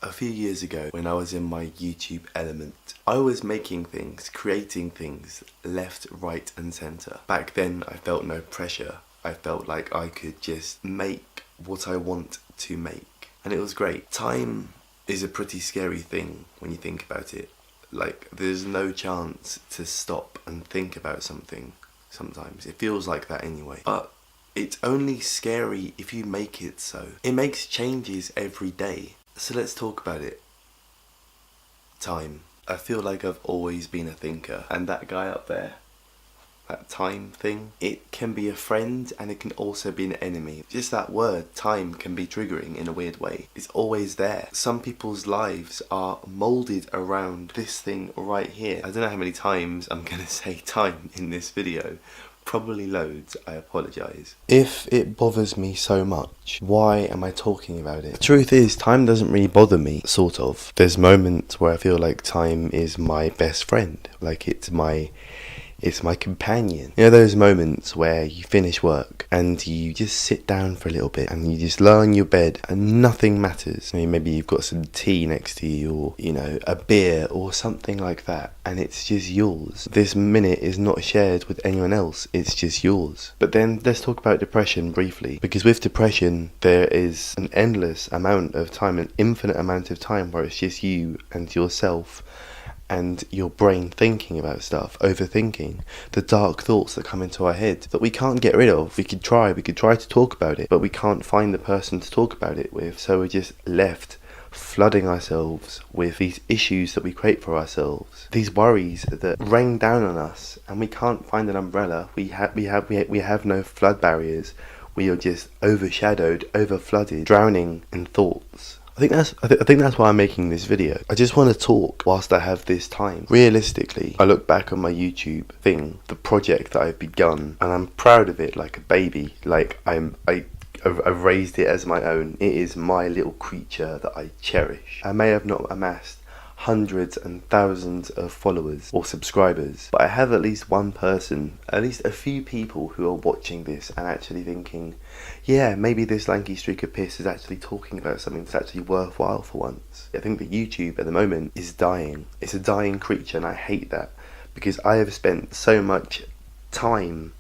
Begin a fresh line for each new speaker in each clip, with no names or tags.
A few years ago, when I was in my YouTube element, I was making things, creating things, left, right and centre. Back then, I felt no pressure. I felt like I could just make what I want to make. And it was great. Time is a pretty scary thing when you think about it. Like, there's no chance to stop and think about something sometimes. It feels like that anyway. But it's only scary if you make it so. It makes changes every day. So let's talk about it. Time. I feel like I've always been a thinker, and that guy up there, that time thing, it can be a friend and it can also be an enemy. Just that word, time, can be triggering in a weird way. It's always there. Some people's lives are moulded around this thing right here. I don't know how many times I'm gonna say time in this video. Probably loads, I apologise. If it bothers me so much, why am I talking about it? The truth is, time doesn't really bother me, sort of. There's moments where I feel like time is my best friend, like it's my companion. You know those moments where you finish work and you just sit down for a little bit and you just lie on your bed and nothing matters. I mean, maybe you've got some tea next to you, or, you know, a beer or something like that, and it's just yours. This minute is not shared with anyone else, it's just yours. But then let's talk about depression briefly, because with depression there is an endless amount of time, an infinite amount of time where it's just you and yourself and your brain thinking about stuff, overthinking, the dark thoughts that come into our head that we can't get rid of. We could try to talk about it, but we can't find the person to talk about it with, so we're just left flooding ourselves with these issues that we create for ourselves, these worries that rain down on us, and we can't find an umbrella. We have no flood barriers. We are just overshadowed, overflooded, drowning in thoughts. I think that's why I'm making this video. I just want to talk whilst I have this time. Realistically, I look back on my YouTube thing, the project that I've begun, and I'm proud of it like a baby. Like I've raised it as my own. It is my little creature that I cherish. I may have not amassed hundreds and thousands of followers or subscribers, but I have at least one person, at least a few people who are watching this and actually thinking, yeah, maybe this lanky streak of piss is actually talking about something that's actually worthwhile for once. I think that YouTube at the moment is dying. It's a dying creature, and I hate that, because I have spent so much time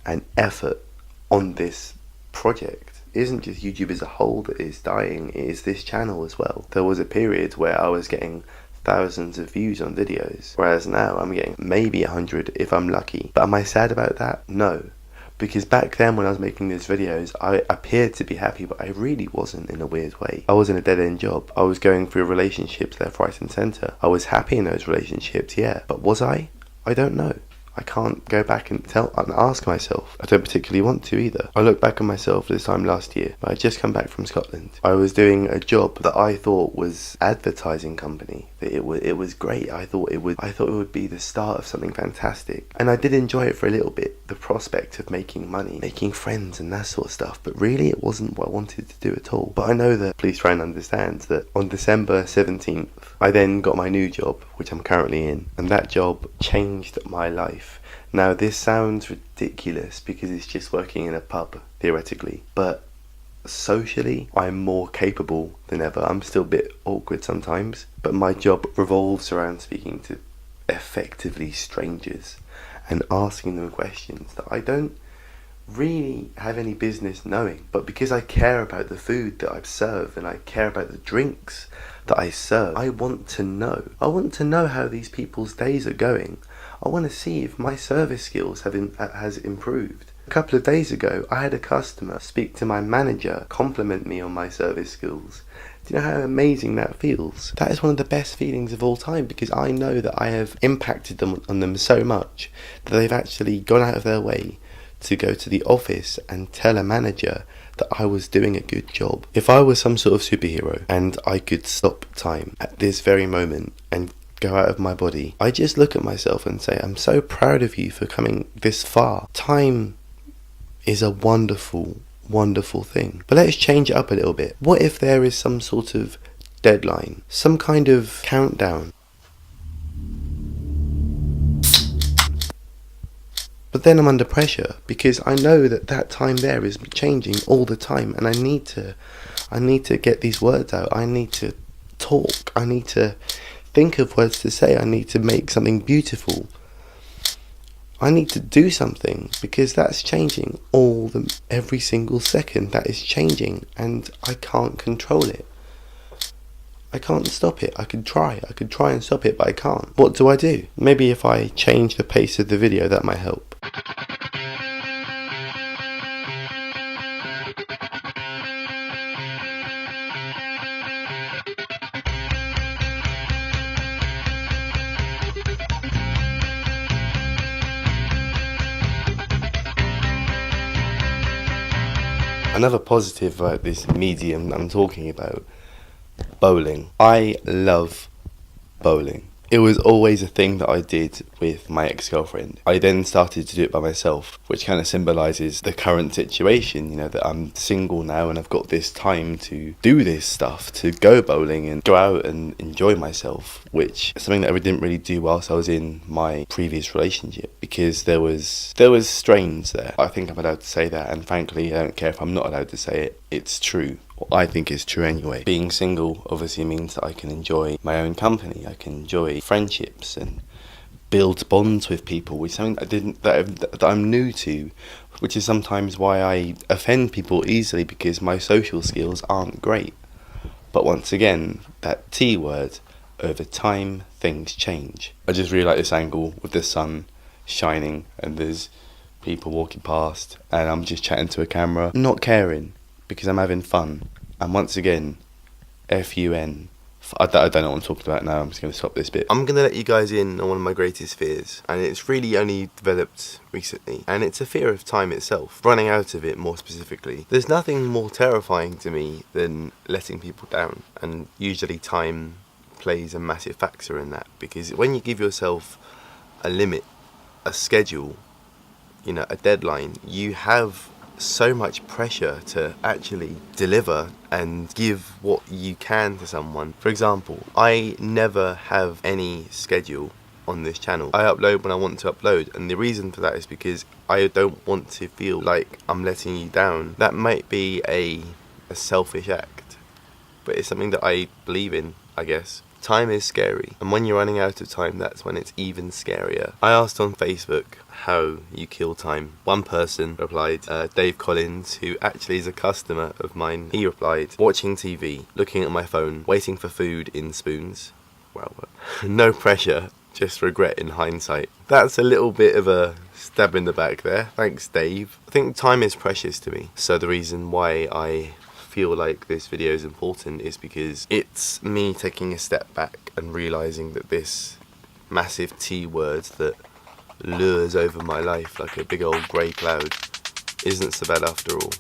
and effort on this project. It isn't just YouTube as a whole that is dying, it is this channel as well. There was a period where I was getting thousands of views on videos, whereas now I'm getting maybe 100 if I'm lucky. But am I sad about that? No. Because back then when I was making these videos, I appeared to be happy, but I really wasn't, in a weird way. I was in a dead-end job. I was going through relationships left, right and centre. I was happy in those relationships, yeah. But was I? I don't know. I can't go back and ask myself. I don't particularly want to either. I look back on myself this time last year. I had just come back from Scotland. I was doing a job that I thought was advertising company. That it was great. I thought it would be the start of something fantastic. And I did enjoy it for a little bit. The prospect of making money, making friends and that sort of stuff. But really it wasn't what I wanted to do at all. But I know that, please try and understand, that on December 17th, I then got my new job, which I'm currently in. And that job changed my life. Now this sounds ridiculous because it's just working in a pub, theoretically, but socially I'm more capable than ever. I'm still a bit awkward sometimes, but my job revolves around speaking to effectively strangers and asking them questions that I don't really have any business knowing, but because I care about the food that I serve and I care about the drinks that I serve, I want to know. I want to know how these people's days are going. I want to see if my service skills has improved. A couple of days ago, I had a customer speak to my manager, compliment me on my service skills. Do you know how amazing that feels? That is one of the best feelings of all time, because I know that I have impacted on them so much that they've actually gone out of their way to go to the office and tell a manager that I was doing a good job. If I was some sort of superhero and I could stop time at this very moment and go out of my body, I just look at myself and say, I'm so proud of you for coming this far. Time is a wonderful, wonderful thing. But let's change it up a little bit. What if there is some sort of deadline, some kind of countdown? But then I'm under pressure because I know that time there is changing all the time, and I need to get these words out. I need to talk, I need to think of words to say, I need to make something beautiful. I need to do something, because that's changing every single second. That is changing, and I can't control it. I can't stop it. I could try and stop it, but I can't. What do I do? Maybe if I change the pace of the video, that might help. Another positive about this medium I'm talking about, bowling. I love bowling. It was always a thing that I did with my ex-girlfriend. I then started to do it by myself, which kind of symbolises the current situation, you know, that I'm single now and I've got this time to do this stuff, to go bowling and go out and enjoy myself, which is something that I didn't really do whilst I was in my previous relationship, because there was strains there. I think I'm allowed to say that, and frankly I don't care if I'm not allowed to say it. It's true. Well, I think it's true anyway. Being single obviously means that I can enjoy my own company. I can enjoy friendships and build bonds with people, which is something that I'm new to, which is sometimes why I offend people easily, because my social skills aren't great. But once again, that T word, over time things change. I just really like this angle with the sun shining and there's people walking past and I'm just chatting to a camera, not caring, because I'm having fun. And once again, F-U-N. I don't know what I'm talking about now, I'm just going to stop this bit. I'm going to let you guys in on one of my greatest fears, and it's really only developed recently, and it's a fear of time itself, running out of it more specifically. There's nothing more terrifying to me than letting people down, and usually time plays a massive factor in that, because when you give yourself a limit, a schedule, you know, a deadline, you have so much pressure to actually deliver and give what you can to someone. For example, I never have any schedule on this channel. I upload when I want to upload, and the reason for that is because I don't want to feel like I'm letting you down. That might be a selfish act, but it's something that I believe in, I guess. Time is scary, and when you're running out of time, that's when it's even scarier. I asked on Facebook how you kill time. One person replied, Dave Collins, who actually is a customer of mine. He replied, watching TV, looking at my phone, waiting for food in spoons. Well, no pressure, just regret in hindsight. That's a little bit of a stab in the back there. Thanks, Dave. I think time is precious to me, so the reason why I feel like this video is important is because it's me taking a step back and realising that this massive T word that lures over my life like a big old grey cloud isn't so bad after all.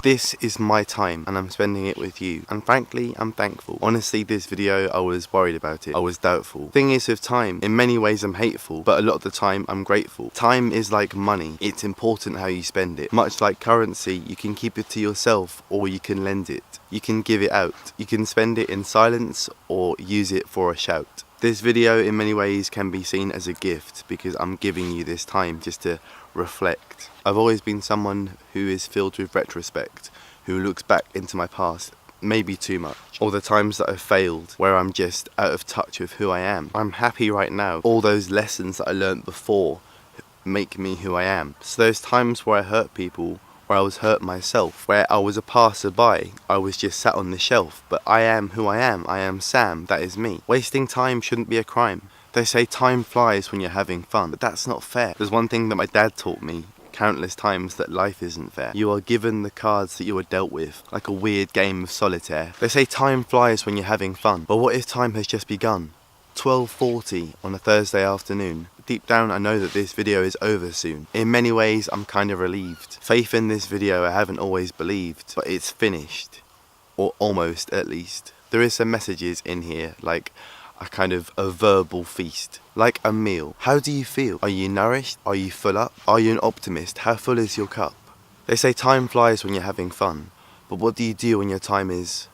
This is my time and I'm spending it with you, and frankly I'm thankful. Honestly, this video I was worried about it, I was doubtful. Thing is with time, in many ways I'm hateful, but a lot of the time I'm grateful. Time is like money, it's important how you spend it. Much like currency, you can keep it to yourself or you can lend it. You can give it out. You can spend it in silence or use it for a shout. This video in many ways can be seen as a gift because I'm giving you this time just to reflect. I've always been someone who is filled with retrospect, who looks back into my past, maybe too much, or the times that I've failed, where I'm just out of touch with who I am. I'm happy right now. All those lessons that I learned before make me who I am. So those times where I hurt people, where I was hurt myself, where I was a passerby, I was just sat on the shelf, but I am who I am Sam, that is me. Wasting time shouldn't be a crime. They say time flies when you're having fun, but that's not fair. There's one thing that my dad taught me countless times, that life isn't fair. You are given the cards that you are dealt with, like a weird game of solitaire. They say time flies when you're having fun, but what if time has just begun? 12:40 on a Thursday afternoon. Deep down I know that this video is over soon. In many ways I'm kind of relieved. Faith in this video I haven't always believed, but it's finished. Or almost, at least. There is some messages in here, like a verbal feast, like a meal. How do you feel? Are you nourished? Are you full up? Are you an optimist? How full is your cup? They say time flies when you're having fun, but what do you do when your time is